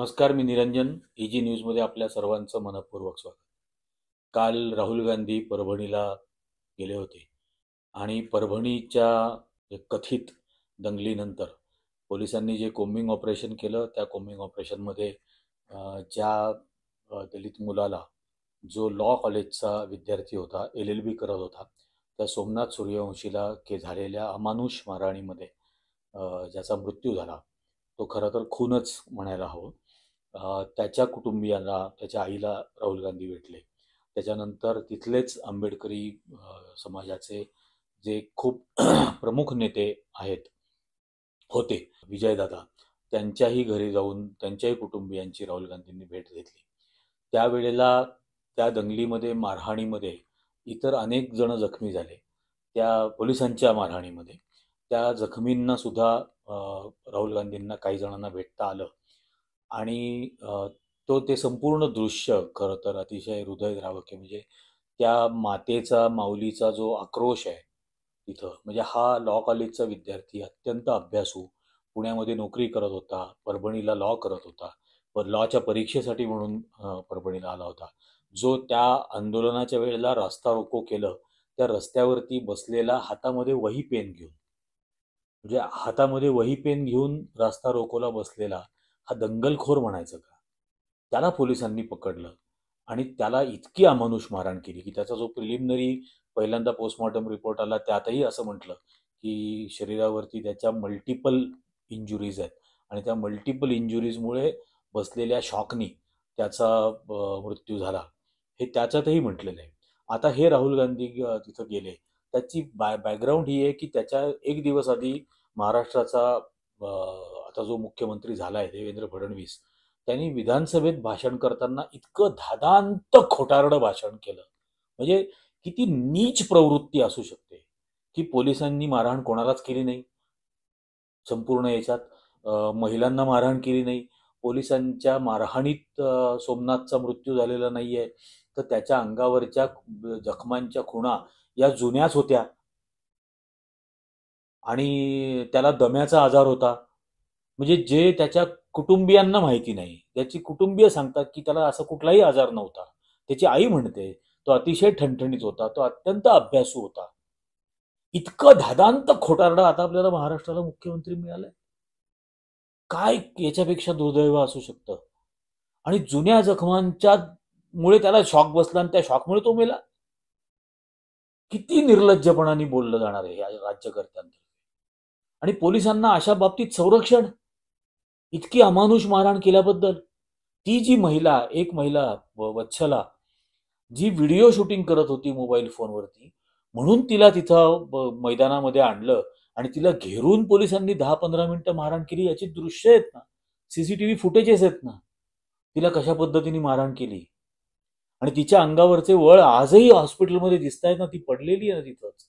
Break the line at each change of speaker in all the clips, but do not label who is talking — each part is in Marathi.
नमस्कार, मी निरंजन. EG न्यूजमध्ये आपल्या सर्वांचं मनःपूर्वक स्वागत. काल राहुल गांधी परभणीला गेले होते आणि परभणीच्या कथित दंगलीनंतर पोलिसांनी जे कोम्बिंग ऑपरेशन केलं, त्या कोम्बिंग ऑपरेशनमध्ये ज्या दलित मुलाला, जो लॉ कॉलेजचा विद्यार्थी होता, LLB करत होता, त्या सोमनाथ सूर्यवंशीला झालेल्या अमानुष मारहाणीमध्ये ज्याचा मृत्यू झाला, तो खरं तर खूनच म्हणायला हवं. त्याच्या कुटुंबियांना, त्याच्या आईला राहुल गांधी भेटले. त्याच्यानंतर तिथलेच आंबेडकरी समाजाचे जे खूप प्रमुख नेते होते, विजयदादा, त्यांच्याही घरी जाऊन त्यांच्याही कुटुंबियांची राहुल गांधींनी भेट घेतली. त्यावेळेला त्या दंगलीमध्ये, मारहाणीमध्ये इतर अनेक जण जखमी झाले. त्या पोलिसांच्या मारहाणीमध्ये त्या जखमींना सुद्धा राहुल गांधींना, काही जणांना भेटता आलं आणि ते संपूर्ण दृश्य खरं तर अतिशय हृदयद्रावक आहे. म्हणजे त्या मातेचा, माऊलीचा जो आक्रोश आहे तिथं, म्हणजे हा लॉ कॉलेजचा विद्यार्थी, अत्यंत अभ्यासू, पुण्यामध्ये नोकरी करत होता, परभणीला लॉ करत होता, लॉच्या परीक्षेसाठी म्हणून परभणीला आला होता, जो त्या आंदोलनाच्या वेळेला रस्ता रोको केलं, त्या रस्त्यावरती बसलेला हातामध्ये वही पेन घेऊन, म्हणजे हातामध्ये वही पेन घेऊन रास्ता रोकोला बसलेला हा दंगलखोर म्हणायचं का? त्याला पोलिसांनी पकडलं आणि त्याला इतकी अमानुष मारहाण केली की त्याचा जो प्रिलिमिनरी पहिल्यांदा पोस्टमॉर्टम रिपोर्ट आला, त्यातही असं म्हटलं की शरीरावरती त्याच्या मल्टिपल इंजुरीज आहेत आणि त्या मल्टिपल इंजुरीजमुळे बसलेल्या शॉकनी त्याचा मृत्यू झाला, हे त्याच्यातही म्हटलेलं आहे. आता हे राहुल गांधी तिथं गेले, त्याची बॅकग्राऊंड ही आहे की त्याच्या एक दिवस आधी महाराष्ट्राचा आता जो मुख्यमंत्री झाला आहे, देवेंद्र फडणवीस, त्यांनी विधानसभेत भाषण करताना इतकं धादांत खोटारडं भाषण केलं. म्हणजे किती नीच प्रवृत्ती असू शकते की पोलिसांनी मारहाण कोणालाच केली नाही संपूर्ण याच्यात, महिलांना मारहाण केली नाही, पोलिसांच्या मारहाणीत सोमनाथचा मृत्यू झालेला नाहीये, तर त्याच्या अंगावरच्या जखमांच्या खुणा या जुन्याच होत्या आणि त्याला दम्याचा आजार होता. म्हणजे जे त्याच्या कुटुंबियांना माहिती नाही, त्याची कुटुंबीय सांगतात की त्याला असा कुठलाही आजार नव्हता. त्याची आई म्हणते तो अतिशय ठणठणीत होता, तो अत्यंत अभ्यासू होता. इतकं धादांत खोटारडं आता आपल्याला महाराष्ट्राला मुख्यमंत्री मिळालाय. काय याच्यापेक्षा दुर्दैव असू शकतं? आणि जुन्या जखमांच्या मुळे त्याला शॉक बसला आणि त्या शॉकमुळे तो मेला. किती निर्लज्जपणाने बोललं जाणार आहे या राज्यकर्त्यांतर्फे. आणि पोलिसांना अशा बाबतीत संरक्षण, इतकी अमानुष मारहाण केल्याबद्दल. ती जी महिला, एक महिला वत्सला, जी व्हिडिओ शूटिंग करत होती मोबाईल फोनवरती, म्हणून तिला तिथं मैदानामध्ये आणलं आणि तिला घेरून पोलिसांनी 10-15 मिनिटं मारहाण केली. याची दृश्य आहेत ना, CCTV फुटेजेस आहेत ना, तिला कशा पद्धतीने मारहाण केली. आणि तिच्या अंगावरचे वळ आजही हॉस्पिटलमध्ये दिसत आहेत ना, ती पडलेली आहे ना तिथंच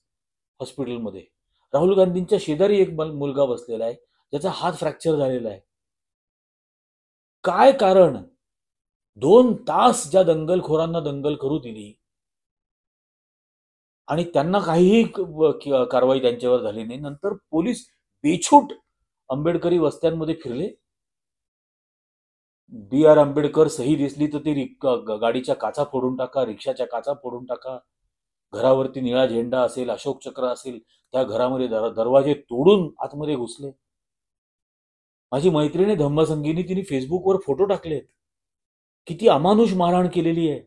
हॉस्पिटलमध्ये. राहुल गांधींच्या शेजारी एक मुलगा बसलेला आहे ज्याचा हात फ्रॅक्चर झालेला आहे. काय कारण? 2 तास ज्या दंगलखोरांना दंगल करू दिली आणि त्यांना काहीही कारवाई त्यांच्यावर झाली नाही, नंतर पोलीस बेछूट आंबेडकरी वस्त्यांमध्ये फिरले. BR आंबेडकर सही दिसली तर ती गाडीच्या काचा फोडून टाका, रिक्षाच्या काचा फोडून टाका. घरावरती निळा झेंडा असेल, अशोक चक्र असेल, त्या घरामध्ये दरवाजे तोडून आतमध्ये घुसले. माझी मैत्रिणी धम्मसंगीनी तिने फेसबुकवर फोटो टाकलेत. किती अमानुष मारहाण केलेली आहे.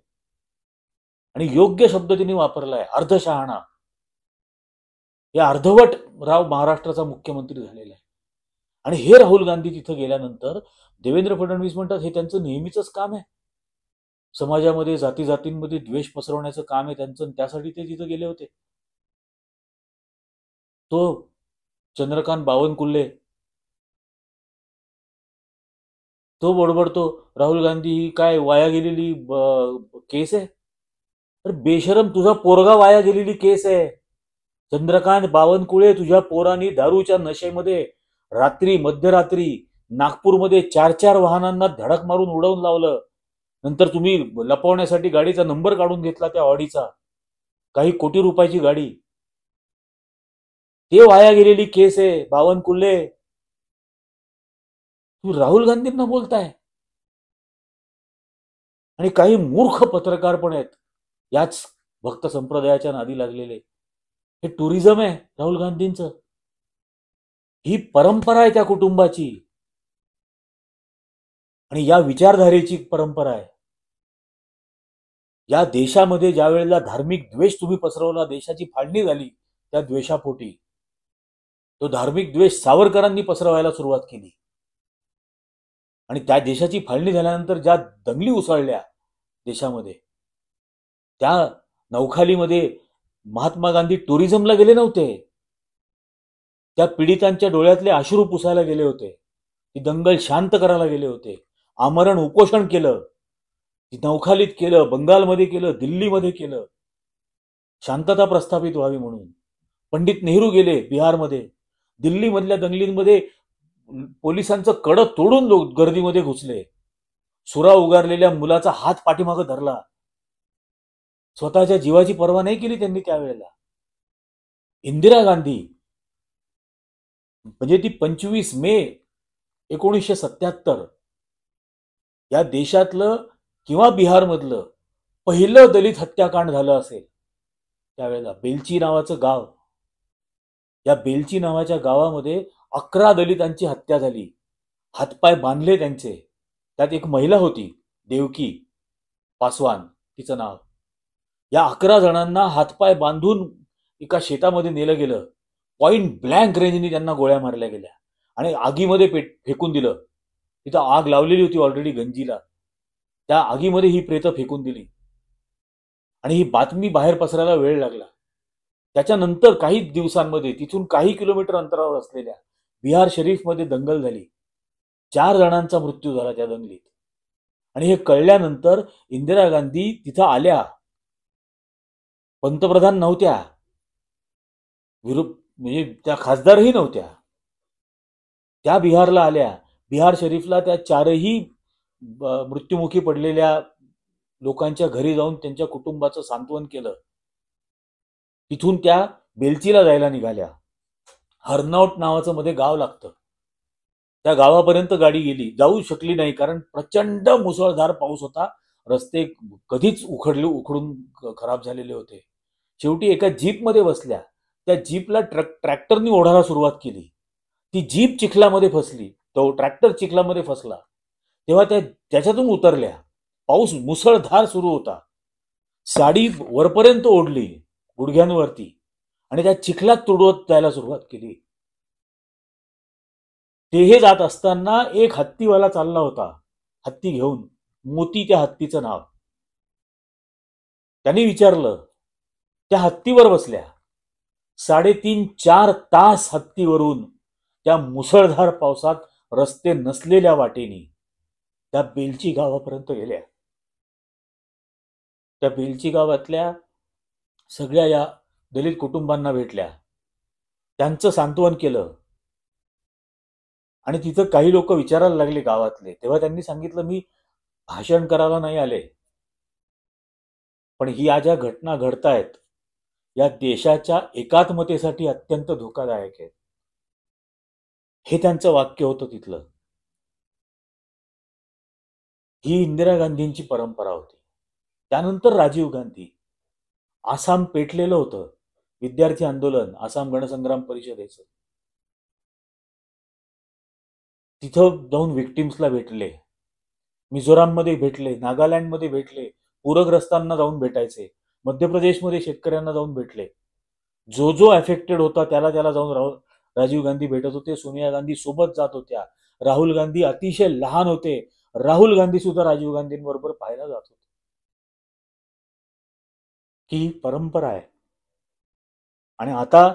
आणि योग्य शब्द तिने वापरलाय, अर्धशहाणा. या अर्धवट महाराष्ट्राचा मुख्यमंत्री झालेला आहे. आणि हे राहुल गांधी तिथं गेल्यानंतर देवेंद्र फडणवीस म्हणतात हे त्यांचं नेहमीच काम आहे, समाजामध्ये जाती जातींमध्ये द्वेष पसरवण्याचं काम आहे त्यांचं, त्यासाठी ते तिथं गेले होते. तो चंद्रकांत बावनकुळे तो बडबडतो राहुल गांधी ही काय वाया गेलेली केस आहे. तर बेशरम, तुझा पोरगा वाया गेलेली केस आहे. चंद्रकांत बावनकुळे, तुझ्या पोरांनी दारूच्या नशेमध्ये रात्री, मध्यरात्री नागपूरमध्ये 4-4 वाहनांना धडक मारून उडवून लावलं. नंतर तुम्ही लपवण्यासाठी गाडीचा नंबर काढून घेतला त्या ऑडीचा, काही कोटी रुपयाची गाडी. ते वाया गेलेली केस आहे बावनकुळे. तू राहुल गांधींना बोलताय आणि काही मूर्ख पत्रकार पण आहेत याच भक्त संप्रदायाच्या नादी लागलेले. हे टुरिझम आहे राहुल गांधींचं. ही परंपरा आहे त्या कुटुंबाची आणि या विचारधारेची परंपरा आहे. या देशामध्ये ज्या वेळेला धार्मिक द्वेष तुम्ही पसरवला, देशाची फाळणी झाली त्या द्वेषापोटी, तो धार्मिक द्वेष सावरकरांनी पसरवायला सुरुवात केली आणि त्या देशाची फाळणी झाल्यानंतर ज्या दंगली उसळल्या देशामध्ये, त्या नौखालीमध्ये महात्मा गांधी टुरिझमला गेले नव्हते. त्या पीडितांच्या डोळ्यातले अश्रू पुसायला गेले होते. ती दंगल शांत करायला गेले होते. आमरण उपोषण केलं, नौखालीत केलं, बंगालमध्ये केलं, दिल्लीमध्ये केलं, शांतता प्रस्थापित व्हावी म्हणून. पंडित नेहरू गेले बिहारमध्ये. दिल्लीमधल्या दंगलींमध्ये पोलिसांचं कडं तोडून लोक गर्दीमध्ये घुसले. सुरा उगारलेल्या मुलाचा हात पाठीमागं धरला. स्वतःच्या जीवाची पर्वा नाही केली त्यांनी त्यावेळेला. इंदिरा गांधी म्हणजे ती 25 मे 1977 या देशातलं किंवा बिहारमधलं पहिलं दलित हत्याकांड झालं असेल त्यावेळेला. बेलची नावाचं गाव, या बेलची नावाच्या गावामध्ये 11 दलितांची हत्या झाली. हातपाय बांधले त्यांचे. त्यात एक महिला होती, देवकी पासवान तिचं नाव. या 11 जणांना हातपाय बांधून एका शेतामध्ये नेलं गेलं. पॉइंट ब्लँक रेंजनी त्यांना गोळ्या मारल्या गेल्या आणि आगीमध्ये फेकून दिलं. तिथं आग लावलेली होती ऑलरेडी गंजीला. त्या आगीमध्ये ही प्रेतं फेकून दिली आणि ही बातमी बाहेर पसरायला वेळ लागला. त्याच्यानंतर काही दिवसांमध्ये तिथून काही किलोमीटर अंतरावर असलेल्या बिहार शरीफमध्ये दंगल झाली. 4 जणांचा मृत्यू झाला त्या दंगलीत. आणि हे कळल्यानंतर इंदिरा गांधी तिथं आल्या. पंतप्रधान नव्हत्या, म्हणजे त्या खासदारही नव्हत्या. त्या बिहारला आल्या. बिहार शरीफला त्या 4ही मृत्युमुखी पडलेल्या लोकांच्या घरी जाऊन त्यांच्या कुटुंबाचं सांत्वन केलं. तिथून त्या बेलचीला जायला निघाल्या. हरनौट नावाचं मध्ये गाव लागतं. त्या गावापर्यंत गाडी गेली, जाऊ शकली नाही कारण प्रचंड मुसळधार पाऊस होता. रस्ते कधीच उखडून खराब झालेले होते. शेवटी एका जीपमध्ये बसल्या. त्या जीपला ट्रॅक्टरनी ओढायला सुरुवात केली. ती जीप चिखलामध्ये फसली, तो ट्रॅक्टर चिखलामध्ये फसला. तेव्हा त्याच्यातून उतरल्या. पाऊस मुसळधार सुरू होता. साडी वरपर्यंत ओढली गुडघ्यांवरती आणि त्या चिखलात तुडवत जायला सुरुवात केली. ते हे जात असताना एक हत्तीवाला चालला होता, हत्ती घेऊन. मोती त्या हत्तीचं नाव. त्यांनी विचारलं, त्या हत्तीवर बसल्या. 3.5-4 तास हत्तीवरून त्या मुसळधार पावसात रस्ते नसलेल्या वाटेनी त्या बेलची गावापर्यंत गेल्या. त्या बेलची गावातल्या सगळ्या या दलित कुटुंबांना भेटल्या, त्यांचं सांत्वन केलं. आणि तिथं काही लोक विचारायला लागले गावातले. तेव्हा त्यांनी सांगितलं, मी भाषण करायला नाही आले, पण ही ज्या घटना घडतायत या देशाच्या एकात्मतेसाठी अत्यंत धोकादायक आहेत. हे त्यांचं वाक्य होतं तिथलं. ही इंदिरा गांधींची परंपरा होती. त्यानंतर राजीव गांधी. आसाम पेटलेलं होतं, विद्यार्थी आंदोलन, आसाम गणसंग्राम परिषदेचं. तिथं जाऊन विक्टिम्सला भेटले. मिझोराममध्ये भेटले, नागालँडमध्ये भेटले, पूरग्रस्तांना जाऊन भेटायचे. मध्य प्रदेशमध्ये शेतकऱ्यांना जाऊन भेटले. जो अफेक्टेड होता त्याला जाऊन राजीव गांधी भेटत होते. सोनिया गांधी सोबत जात होत्या. राहुल गांधी अतिशय लहान होते. राहुल गांधी सुद्धा राजीव गांधींबरोबर पाहायला जात होते. ही परंपरा आहे. आणि आता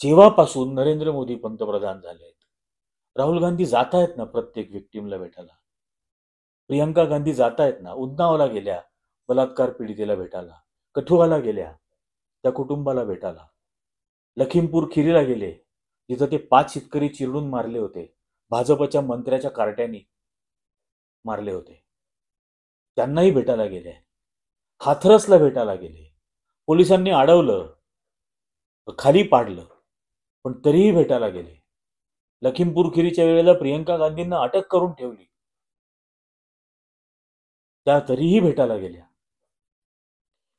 जेव्हापासून नरेंद्र मोदी पंतप्रधान झाले आहेत, राहुल गांधी जात आहेत ना प्रत्येक विक्टीमला भेटायला. प्रियंका गांधी जात आहेत ना, उन्नावला गेल्या बलात्कार पीडितेला भेटायला, कठुआला गेल्या त्या कुटुंबाला भेटायला, लखीमपूर खिरीला गेले जिथं ते 5 शेतकरी चिरडून मारले होते, भाजपच्या मंत्र्याच्या कार्ट्यांनी मारले होते, त्यांनाही भेटायला गेले. हाथरसला भेटायला गेले. पोलिसांनी अडवलं, खाली पाडलं, पण तरीही भेटायला गेले. लखीमपूर खिरीच्या वेळेला प्रियंका गांधींना अटक करून ठेवली. त्या तरीही भेटायला गेल्या.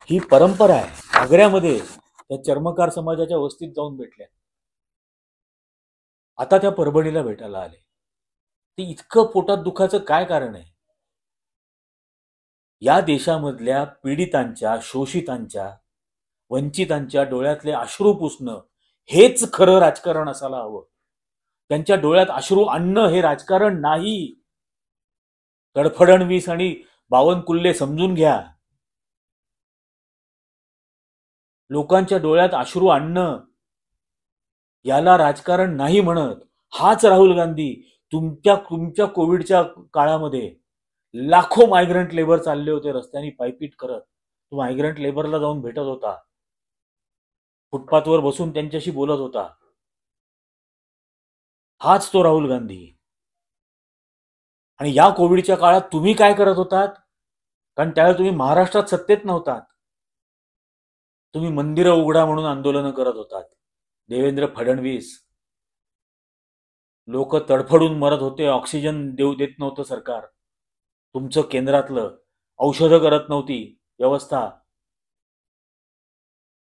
ही परंपरा आहे. आग्र्यामध्ये त्या चर्मकार समाजाच्या वस्तीत जाऊन भेटल्या. आता त्या परभणीला भेटायला आले. ते इतकं पोटात दुखाचं काय कारण आहे? या देशामधल्या पीडितांच्या, शोषितांच्या, वंचितांच्या डोळ्यातले अश्रू पुसणं हेच खरं राजकारण असायला हवं. त्यांच्या डोळ्यात अश्रू आणणं हे राजकारण नाही. फडणवीस आणि बावनकुल्ले समजून घ्या. लोकांच्या डोळ्यात अश्रू आणणं याला राजकारण नाही म्हणत. हाच राहुल गांधी तुमच्या कोविडच्या काळामध्ये लाखो मायग्रंट लेबर चालले होते रस्त्याने पायपीट करत. तो मायग्रंट लेबरला जाऊन भेटत होता, फुटपाथवर बसून त्यांच्याशी बोलत होता. हाच तो राहुल गांधी. आणि या कोविडच्या काळात तुम्ही काय करत होतात? कारण त्यावेळेला तुम्ही महाराष्ट्रात सत्तेत नव्हतात. तुम्ही मंदिरं उघडा म्हणून आंदोलनं करत होतात. देवेंद्र फडणवीस, लोक तडफडून मरत होते, ऑक्सिजन देऊ देत नव्हतं सरकार. तुमचं केंद्रातलं औषधं करत नव्हती व्यवस्था.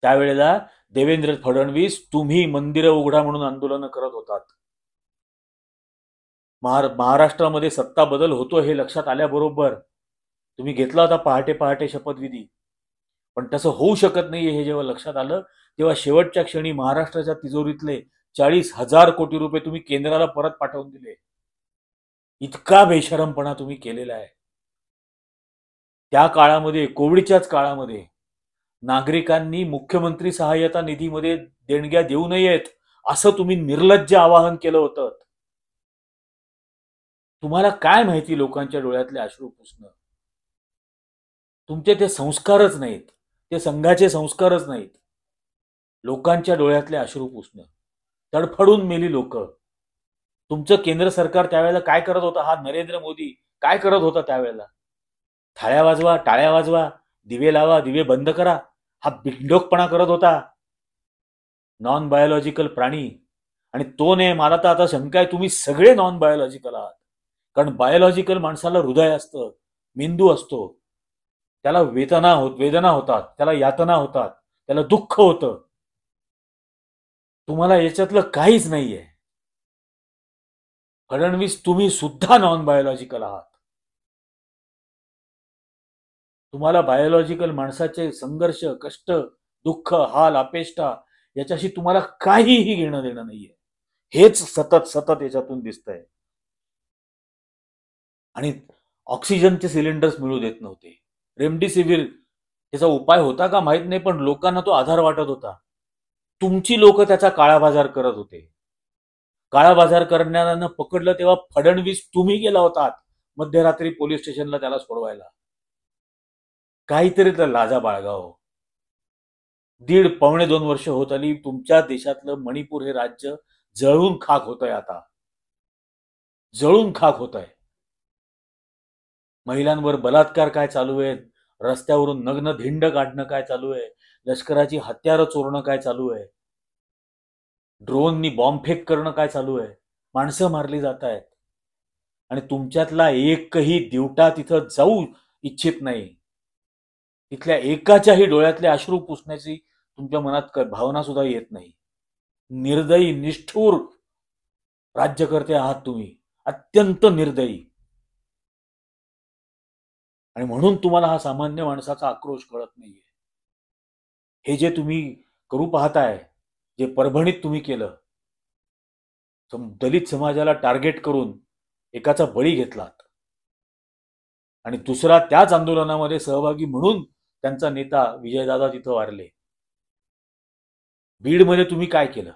त्यावेळेला देवेंद्र फडणवीस, तुम्ही मंदिरं उघडा म्हणून आंदोलनं करत होतात. महाराष्ट्रामध्ये सत्ता बदल होतो हे लक्षात आल्याबरोबर तुम्ही घेतला होता पहाटे पहाटे शपथविधी. पण तसं होऊ शकत नाहीये हे जेव्हा लक्षात आलं, तेव्हा शेवटच्या क्षणी महाराष्ट्राच्या तिजोरीतले 40,000 कोटी रुपये तुम्ही केंद्राला परत पाठवून दिले. इतका बेशरमपणा तुम्ही केलेला आहे. त्या काळामध्ये, कोविडच्याच काळामध्ये, नागरिकांनी मुख्यमंत्री सहाय्यता निधीमध्ये देणग्या देऊ नयेत असं तुम्ही निर्लज्ज आवाहन केलं होतं. तुम्हाला काय माहिती लोकांच्या डोळ्यातले अश्रू पुसणं? तुमचे ते संस्कारच नाहीत, ते संघाचे संस्कारच नाहीत. लोकांच्या डोळ्यातले अश्रू पुसणं. तडफडून मेली लोक. तुमचं केंद्र सरकार त्यावेळेला काय करत होतं? हा नरेंद्र मोदी काय करत होता त्यावेळेला? थाळ्या वाजवा, टाळ्या वाजवा, दिवे लावा, दिवे बंद करा, हा बिंडोकपणा करत होता. नॉन बायोलॉजिकल प्राणी. आणि तो नाही, मला तर आता शंका आहे तुम्ही सगळे नॉन बायोलॉजिकल आहात. कारण बायोलॉजिकल माणसाला हृदय असतं, मेंदू असतो, त्याला वेदना होतात, त्याला यातना होतात, त्याला दुःख होतं. तुम्हाला याच्यातलं काहीच नाहीये. फडणवीस, तुम्ही सुद्धा नॉन बायोलॉजिकल आहात. तुम्हाला बायोलॉजिकल माणसाचे संघर्ष, कष्ट, दुःख, हाल, अपेष्टा याच्याशी तुम्हाला काहीही घेणं देणं नाहीये. हेच सतत सतत याच्यातून दिसतंय. आणि ऑक्सिजनचे सिलेंडर्स मिळू देत नव्हते. रेमडेसिवीर त्याचा उपाय होता का माहित नाही, पण लोकांना तो आधार वाटत होता. तुमची लोक त्याचा काळा बाजार करत होते. काळा बाजार करणाऱ्यांना पकडलं तेव्हा फडणवीस तुम्ही गेला होतात मध्यरात्री पोलीस स्टेशनला त्याला सोडवायला. काहीतरी तर लाजा बाळगाव. 1.5-2 वर्ष होत आली, तुमच्या देशातलं मणिपूर हे राज्य जळून खाक होत आहे. आता जळून खाक होत आहे. महिलांवर बलात्कार काय चालू आहे, रस्त्यावरून नग्न धिंड काढणं काय चालू आहे, लष्कराची हत्यारं चोरणं काय चालू आहे, ड्रोननी बॉम्बफेक करणं काय चालू आहे, माणसं मारली जात आहेत. आणि तुमच्यातला एकही दिवटा तिथं जाऊ इच्छित नाही. तिथल्या एकाच्याही डोळ्यातले अश्रू पुसण्याची तुमच्या मनात भावना सुद्धा येत नाही. निर्दयी, निष्ठुर राज्यकर्ते आहात तुम्ही, अत्यंत निर्दयी. आणि म्हणून तुम्हाला हा सामान्य माणसाचा आक्रोश कळत नाहीये. हे जे तुम्ही करू पाहताय, जे परभणीत तुम्ही केलं, दलित समाजाला टार्गेट करून एकाचा बळी घेतलात आणि दुसरा त्याच आंदोलनामध्ये सहभागी म्हणून त्यांचा नेता विजयदादा तिथं वारले. बीडमध्ये तुम्ही काय केलं?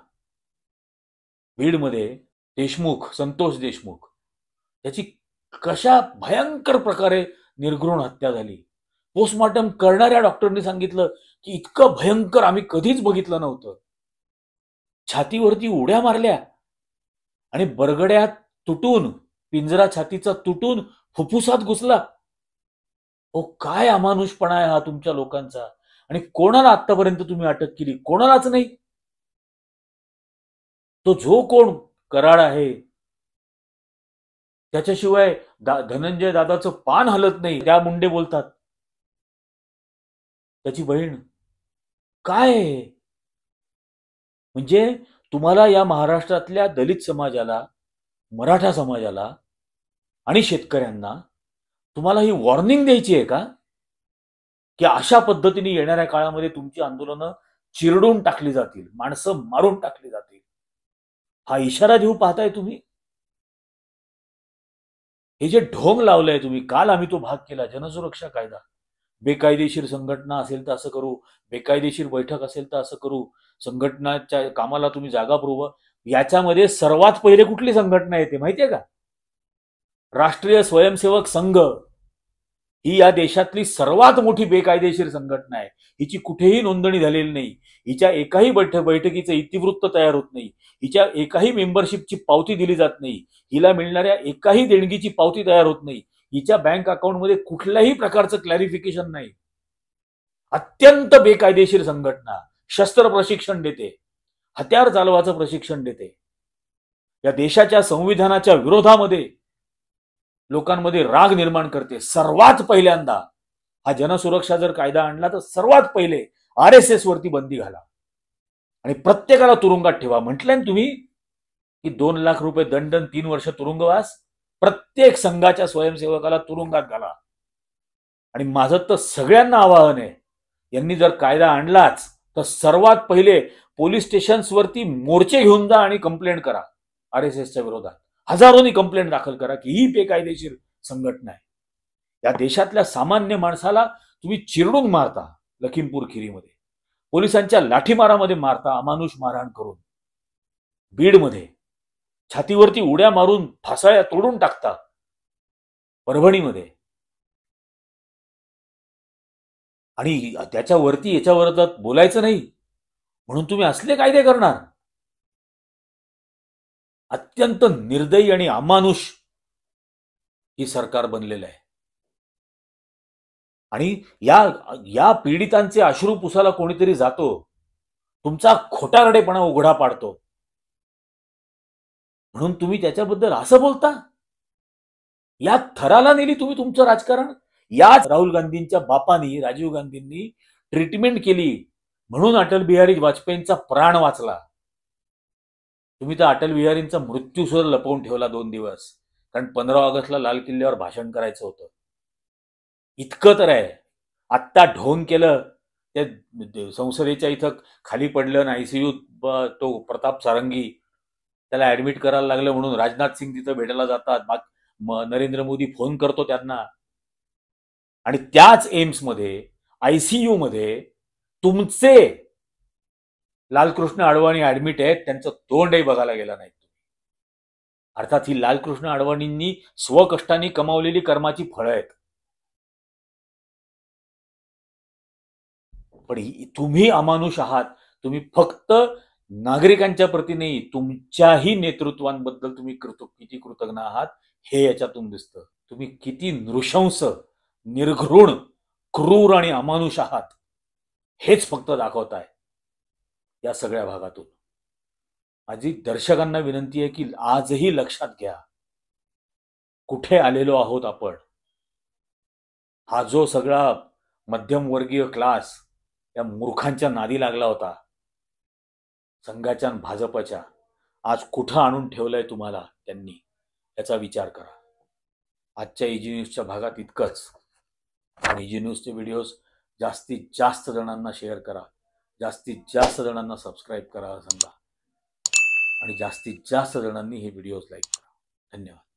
बीडमध्ये देशमुख, संतोष देशमुख, त्याची कशा भयंकर प्रकारे निर्घृण हत्या झाली. पोस्टमॉर्टम करणाऱ्या डॉक्टरनी सांगितलं की इतकं भयंकर आम्ही कधीच बघितलं नव्हतं. छातीवरती उड्या मारल्या आणि बरगड्यात तुटून, पिंजरा छातीचा तुटून फुफ्फुसात घुसला. ओ, काय अमानुषपणा आहे हा तुमच्या लोकांचा. आणि कोणाला आतापर्यंत तुम्ही अटक केली? कोणालाच नाही. तो जो कोण कराड आहे त्याच्याशिवाय धनंजय दादाचं पान हलत नाही, त्या मुंडे बोलतात. त्याची बहीण काय आहे? म्हणजे तुम्हाला या महाराष्ट्रातल्या दलित समाजाला, मराठा समाजाला आणि शेतकऱ्यांना तुम्हाला ही वॉर्निंग द्यायची आहे का, की अशा पद्धतीने येणाऱ्या काळामध्ये तुमची आंदोलनं चिरडून टाकली जातील, माणसं मारून टाकली जातील? हा इशारा देऊ पाहताय तुम्ही? हे जे ढोंग लावलंय तुम्ही, काल आम्ही तो भाग केला, जनसुरक्षा कायदा. बेकायदेशीर संघटना असेल तर असं करू, बेकायदेशीर बैठक असेल तर असं करू, संघटनाच्या कामाला तुम्ही जागा पुरवा. याच्यामध्ये सर्वात पहिले कुठली संघटना येते माहितीये का? राष्ट्रीय स्वयंसेवक संघ ही या देशातली सर्वात मोठी बेकायदेशीर संघटना आहे. हिची कुठेही नोंदणी झालेली नाही. हिच्या एकाही बैठकीचं इतिवृत्त तयार होत नाही. हिच्या एकाही मेंबरशिपची पावती दिली जात नाही. हिला मिळणाऱ्या एकाही देणगीची पावती तयार होत नाही. हिच्या बँक अकाउंटमध्ये कुठल्याही प्रकारचं क्लॅरिफिकेशन नाही. अत्यंत बेकायदेशीर संघटना. शस्त्र प्रशिक्षण देते, हत्यार चालवाचं प्रशिक्षण देते, या देशाच्या संविधानाच्या विरोधामध्ये लोकांमध्ये राग निर्माण करते. सर्वात पहिल्यांदा हा जनसुरक्षा जर कायदा आणला तर सर्वात पहिले RSS वरती बंदी घाला आणि प्रत्येकाला तुरुंगात ठेवा. म्हटलंय ना तुम्ही की 2 लाख रुपये दंड, 3 वर्ष तुरुंगवास. प्रत्येक संघाच्या स्वयंसेवकाला तुरुंगात घाला. आणि माझं तर सगळ्यांना आवाहन आहे, यांनी जर कायदा आणलाच तर सर्वात पहिले पोलीस स्टेशन्सवरती मोर्चे घेऊन जा आणि कंप्लेंट करा RSSच्या विरोधात. हजारोनी कंप्लेंट दाखल करा की ही बेकायदेशीर संघटना आहे. या देशातल्या सामान्य माणसाला तुम्ही चिरडून मारता. लखीमपूर खिरीमध्ये पोलिसांच्या लाठीमारामध्ये मारता, अमानुष मारहाण करून. बीडमध्ये छातीवरती उड्या मारून फासाळ्या तोडून टाकता. परभणीमध्ये. आणि त्याच्यावरती याच्यावर बोलायचं नाही म्हणून तुम्ही असले कायदे करणार? अत्यंत निर्दयी आणि अमानुष ही सरकार बनलेलं आहे. आणि या पीडितांचे अश्रू पुसायला कोणीतरी जातो, तुमचा खोटारडेपणा उघडा पाडतो, म्हणून तुम्ही त्याच्याबद्दल असं बोलता? या थराला नेली तुम्ही तुमचं राजकारण. याच राहुल गांधींच्या बापानी, राजीव गांधींनी ट्रीटमेंट केली म्हणून अटल बिहारी वाजपेयींचा प्राण वाचला. तुम्ही तर अटल बिहारींचा मृत्यू सुद्धा लपवून ठेवला 2 दिवस, कारण 15 ऑगस्टला लाल किल्ल्यावर भाषण करायचं होतं. इतकं तर आहे. आत्ता ढोंग केलं, त्या संसदेच्या इथं खाली पडलं ना ICU, तो प्रताप सारंगी, त्याला ऍडमिट करायला लागलं म्हणून राजनाथ सिंग तिथं भेटायला जातात. नरेंद्र मोदी फोन करतो त्यांना. आणि त्याच एम्समध्ये ICU मध्ये तुमचे लालकृष्ण अडवाणी ऍडमिट आहेत, त्यांचं तोंडही बघायला गेला नाही. अर्थात ही लालकृष्ण अडवाणींनी स्वकष्टाने कमावलेली कर्माची फळं आहेत. पण तुम्ही अमानुष आहात. तुम्ही फक्त नागरिकांच्या प्रती नाही, तुमच्याही नेतृत्वांबद्दल तुम्ही किती कृतज्ञ आहात हे याच्यातून दिसतं. तुम्ही किती नृशंस, निर्घृण, क्रूर आणि अमानुष आहात हेच फक्त दाखवताय या सगळ्या भागातून. माझी दर्शकांना विनंती आहे की आजही लक्षात घ्या कुठे आलेलो आहोत आपण. हा जो सगळा मध्यमवर्गीय क्लास या मूर्खांच्या नादी लागला होता, संघाच्या आणि भाजपच्या, आज कुठं आणून ठेवलंय तुम्हाला त्यांनी, याचा विचार करा. आजच्या EG न्यूजच्या भागात इतकंच. आणि EG न्यूजचे व्हिडिओज जास्तीत जास्त जणांना शेअर करा, जास्तीत जास्त जणांना सबस्क्राईब करा सांगा, आणि जास्तीत जास्त जणांनी हे व्हिडिओज लाईक करा. धन्यवाद.